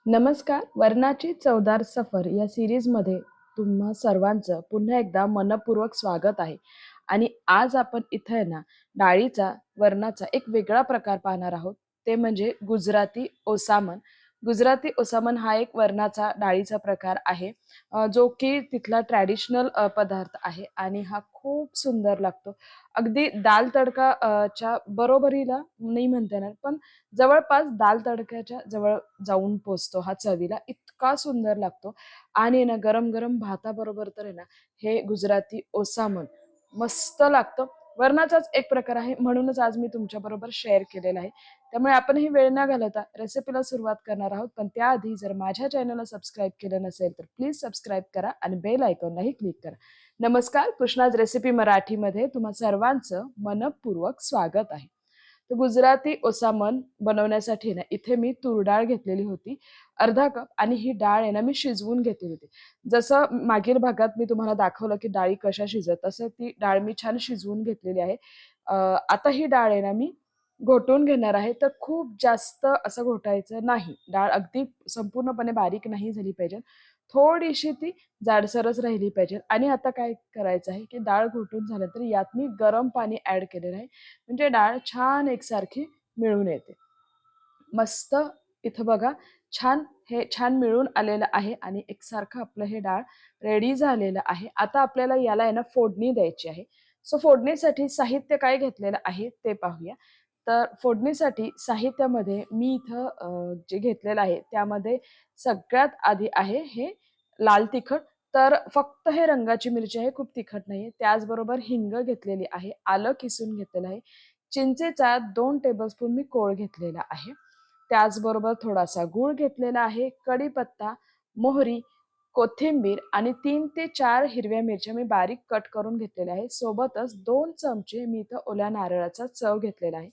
नमस्कार. वर्णाची चवदार सफर या सीरीजमध्ये तुम्हा सर्वांचं पुन्हा एकदा मनःपूर्वक स्वागत आहे. आणि आज आपण इथे आहे ना, डाळीचा वरणाचा एक वेगळा प्रकार पाहणार आहोत. ते म्हणजे गुजराती ओसामन. गुजराती ओसामन हा एक वरणाचा डाळीचा प्रकार आहे, जो की तिथला ट्रॅडिशनल पदार्थ आहे आणि हा खूप सुंदर लागतो. अगदी दाल तडका च्या बरोबरीला नाही म्हणता येणार, पण जवळपास दाल तडक्याच्या जवळ जाऊन पोहोचतो हा चवीला. इतका सुंदर लागतो आणि ना गरम-गरम भाताबरोबर तर आहे ना, हे गुजराती ओसामण मस्त लागतं. वरणाचाच एक प्रकार आहे म्हणूनच आज मी तुमच्याबरोबर शेअर केलेला आहे. त्यामुळे आपणही वेळ न घालवता रेसिपीला सुरुवात करणार आहोत. पण त्याआधी जर माझ्या चॅनलला सबस्क्राईब केलं नसेल तर प्लीज सबस्क्राईब करा आणि बेल आयकॉनलाही क्लिक करा. नमस्कार, कृष्णाज रेसिपी मराठीमध्ये तुम्हा सर्वांचं मनःपूर्वक स्वागत आहे. तर गुजराती ओसामन बनवण्यासाठी ना इथे मी तूर डाळ घेतलेली होती अर्धा कप आणि ही डाळ आहे ना मी शिजवून घेतली होती. जसं मागील भागात मी तुम्हाला दाखवलं की डाळी कशा शिजत तसं ती डाळ मी छान शिजवून घेतलेली आहे. आता ही डाळ आहे ना मी घोटून घेणार आहे. तर खूप जास्त असं घोटायचं नाही. डाळ अगदी संपूर्णपणे बारीक नाही झाली पाहिजे. थोडीशी ती जाडसरच राहिली पाहिजे आणि आता काय करायचं आहे की डाळ घोटून झाल्यानंतर यात मी गरम पाणी ॲड केलेलं आहे. म्हणजे डाळ छान एकसारखी मिळून येते. मस्त इथं बघा छान मिळून आलेलं आहे आणि एकसारखं आपलं हे डाळ रेडी झालेलं आहे. आता आपल्याला याला आहे ना फोडणी द्यायची आहे. सो फोडणीसाठी साहित्य काय घेतलेलं आहे ते पाहूया. तर फोडणीसाठी साहित्यामध्ये मी इथं जे घेतलेलं आहे त्यामध्ये सगळ्यात आधी आहे हे लाल तिखट. तर फक्त हे रंगाची मिरची आहे, खूप तिखट नाहीये. त्याचबरोबर हिंग घेतलेली आहे, आलं किसून घेतलेलं आहे. चिंचेचा 2 टेबलस्पून मी कोळ घेतलेला आहे. त्याचबरोबर थोडासा गूळ घेतलेला आहे, कढीपत्ता, मोहरी, कोथिंबीर आणि 3 ते 4 हिरव्या मिरच्या मी बारीक कट करून घेतलेल्या आहे. सोबतच 2 चमचे मी इथं ओल्या नारळाचा चव घेतलेला आहे.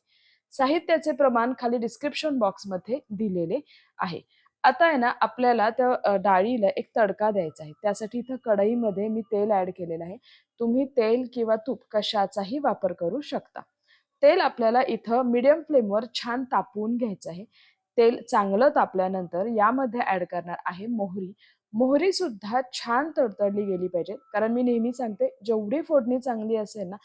साहित्याचे प्रमाण खाली डिस्क्रिप्शन बॉक्समध्ये दिलेले आहे. आता आहे ना आपल्याला त्या डाळीला एक तडका द्यायचा आहे. त्यासाठी इथं कढईमध्ये मी तेल ॲड केलेलं आहे. तुम्ही तेल किंवा तूप कशाचाही वापर करू शकता. तेल आपल्याला इथं मीडियम फ्लेमवर छान तापवून घ्यायचं आहे. तेल चांगलं तापल्यानंतर यामध्ये ॲड करणार आहे मोहरी. मोहरी सुद्धा छान तडतडली गेली पाहिजे. कारण मी नेहमी सांगते जेवढी फोडणी चांगली असेल ना,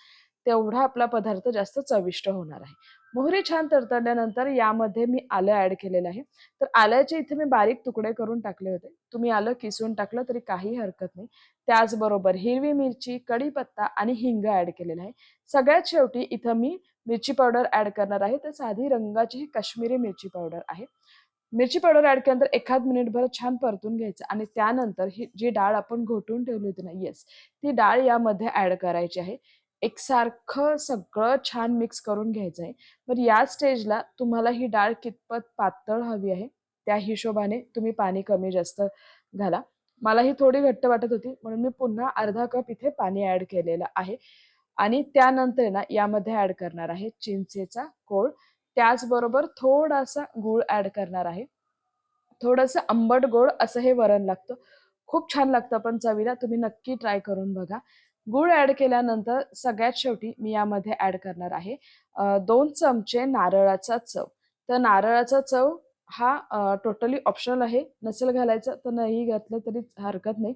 तेवढा आपला पदार्थ जास्त चविष्ट होणार आहे. मोहरी छान तडतडल्यानंतर यामध्ये मी आलं ॲड केलेलं आहे. तर आल्याचे इथे मी बारीक तुकडे करून टाकले होते. तुम्ही आलं किसून टाकलं तरी काही हरकत नाही. त्याचबरोबर हिरवी मिरची, कढीपत्ता आणि हिंग ॲड केलेलं आहे. सगळ्यात शेवटी इथं मी मिरची पावडर ॲड करणार आहे. तर साधी रंगाची ही काश्मीरी मिरची पावडर आहे. मिरची पावडर ॲड केल्यानंतर एखाद मिनिटभर छान परतून घ्यायचं आणि त्यानंतर ही जी डाळ आपण घोटून ठेवली होती ना येस, ती डाळ यामध्ये ॲड करायची आहे. एकसारखं सगळं छान मिक्स करून घ्यायचं आहे. तर या स्टेजला तुम्हाला ही डाळ कितपत पातळ हवी आहे, त्या हिशोबाने तुम्ही पाणी कमी जास्त घाला. मला ही थोडी घट्ट वाटत होती म्हणून मी पुन्हा अर्धा कप इथे पाणी ॲड केलेलं आहे. आणि त्यानंतर ना यामध्ये ॲड करणार आहे चिंचेचा कोळ. त्याचबरोबर थोडासा गूळ ॲड करणार आहे. थोडंसं आंबट गोड असं हे वरण लागतं. खूप छान लागतं पण चवीला. तुम्ही नक्की ट्राय करून बघा. गूळ ॲड केल्यानंतर सगळ्यात शेवटी मी यामध्ये ॲड करणार आहे 2 चमचे नारळाचा चव. तर नारळाचा चव हा टोटली ऑप्शनल आहे. नसेल घालायचं तर नाही घातलं तरी हरकत नाही.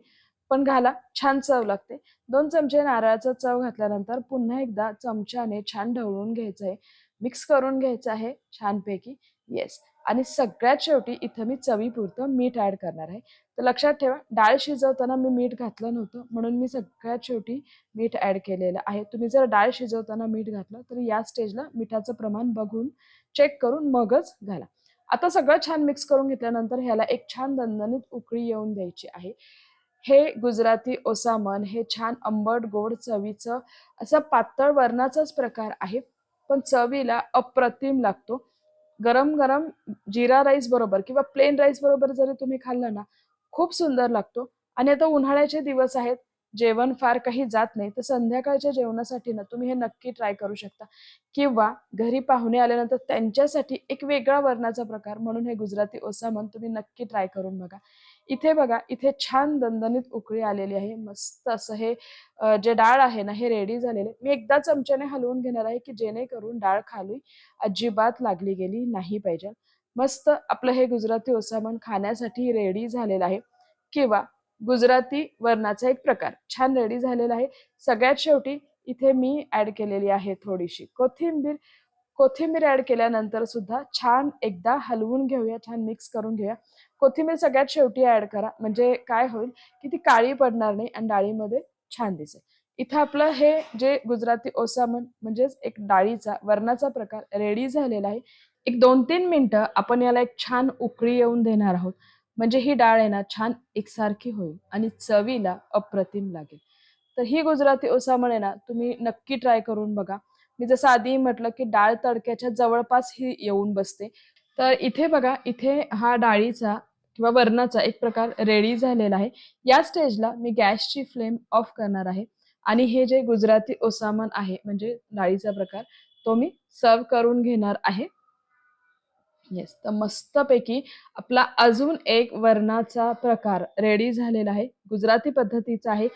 पण घाला, छान चव लागते. 2 चमचे नारळाचा चव घातल्यानंतर पुन्हा एकदा चमच्याने छान ढवळून घ्यायचं आहे. मिक्स करून घ्यायचं आहे छानपैकी. येस. आणि सगळ्यात शेवटी इथं मी चवीपुरतं मीठ ॲड करणार आहे. तर लक्षात ठेवा डाळ शिजवताना मी मीठ घातलं नव्हतं, म्हणून मी सगळ्यात शेवटी मीठ ॲड केलेलं आहे. तुम्ही जर डाळ शिजवताना मीठ घातलं तर या स्टेजला मिठाचं प्रमाण बघून, चेक करून मगच घाला. आता सगळं छान मिक्स करून घेतल्यानंतर ह्याला एक छान दणदणीत उकळी येऊन द्यायची आहे. हे गुजराती ओसामन हे छान आंबट गोड चवीचं असं पातळ वरणाचाच प्रकार आहे. पण चवीला अप्रतिम लागतो. गरम-गरम जीरा राईस बरोबर किंवा प्लेन राईस बरोबर जरी तुम्ही खाल्लं ना, खूप सुंदर लागतो. आणि आता उन्हाळ्याचे दिवस आहेत, जेवण फार काही जात नाही, तर संध्याकाळच्या जेवणासाठी ना तुम्ही हे नक्की ट्राय करू शकता. किंवा घरी पाहुणे आल्यानंतर त्यांच्यासाठी एक वेगळा वरणाचा प्रकार म्हणून हे गुजराती ओसामन तुम्ही नक्की ट्राय करून बघा. इथे बघा, इथे छान दणदणीत उकळी आलेली आहे. मस्त असं हे जे डाळ आहे ना, हे रेडी झालेलं आहे. मी एकदा चमच्याने हलवून घेणार आहे, की जेणेकरून डाळ खाली अजिबात लागली गेली नाही पाहिजे. मस्त आपलं हे गुजराती ओसामण खाण्यासाठी रेडी झालेलं आहे किंवा गुजराती वरणाचा एक प्रकार छान रेडी झालेला आहे. सगळ्यात शेवटी इथे मी ॲड केलेली आहे थोडीशी कोथिंबीर. कोथिंबीर ॲड केल्यानंतर सुद्धा छान एकदा हलवून घेऊया, छान मिक्स करून घेऊया. कोथिंबीर सगळ्यात शेवटी ॲड करा, म्हणजे काय होईल की ती काळी पडणार नाही आणि डाळीमध्ये छान दिसेल. इथं आपलं हे जे गुजराती ओसामण म्हणजेच एक डाळीचा वरणाचा प्रकार रेडी झालेला आहे. एक 2-3 मिनिटं आपण याला एक छान उकळी येऊन देणार आहोत. म्हणजे ही डाळ आहे ना छान एकसारखी होईल आणि चवीला अप्रतिम लागेल. तर ही गुजराती ओसामण आहे ना तुम्ही नक्की ट्राय करून बघा. मी जसं आधी म्हटलं, की डाळ तडक्याच्या जवळपास ही येऊन बसते. तर इथे बघा, इथे हा डाळीचा किंवा वरणाचा एक प्रकार रेडी झालेला आहे. या स्टेजला मी गॅसची फ्लेम ऑफ करणार आहे आणि हे जे गुजराती ओसामण आहे, म्हणजे डाळीचा प्रकार, तो मी सर्व्ह करून घेणार आहे. येस. तर मस्तपैकी आपला अजून एक वरणाचा प्रकार रेडी झालेला आहे. गुजराती पद्धतीचा आहे,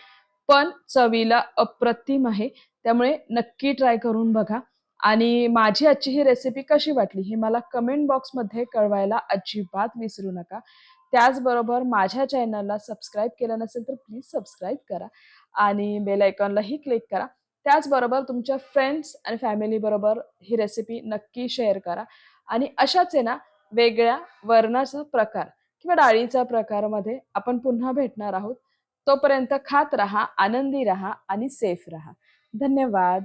पण चवीला अप्रतिम आहे. त्यामुळे नक्की ट्राय करून बघा आणि माझी आजची ही रेसिपी कशी वाटली हे मला कमेंट बॉक्समध्ये कळवायला अजिबात विसरू नका. त्याचबरोबर माझ्या चॅनलला सबस्क्राईब केलं नसेल तर प्लीज सबस्क्राईब करा आणि बेल आयकॉनलाही क्लिक करा. त्याचबरोबर तुमच्या फ्रेंड्स आणि फॅमिलीबरोबर ही रेसिपी नक्की शेअर करा आणि अशाच आहे ना वेगळ्या वरणाचा प्रकार किंवा डाळीचा प्रकारमध्ये आपण पुन्हा भेटणार आहोत. तोपर्यंत खात रहा, आनंदी रहा आणि सेफ रहा. धन्यवाद.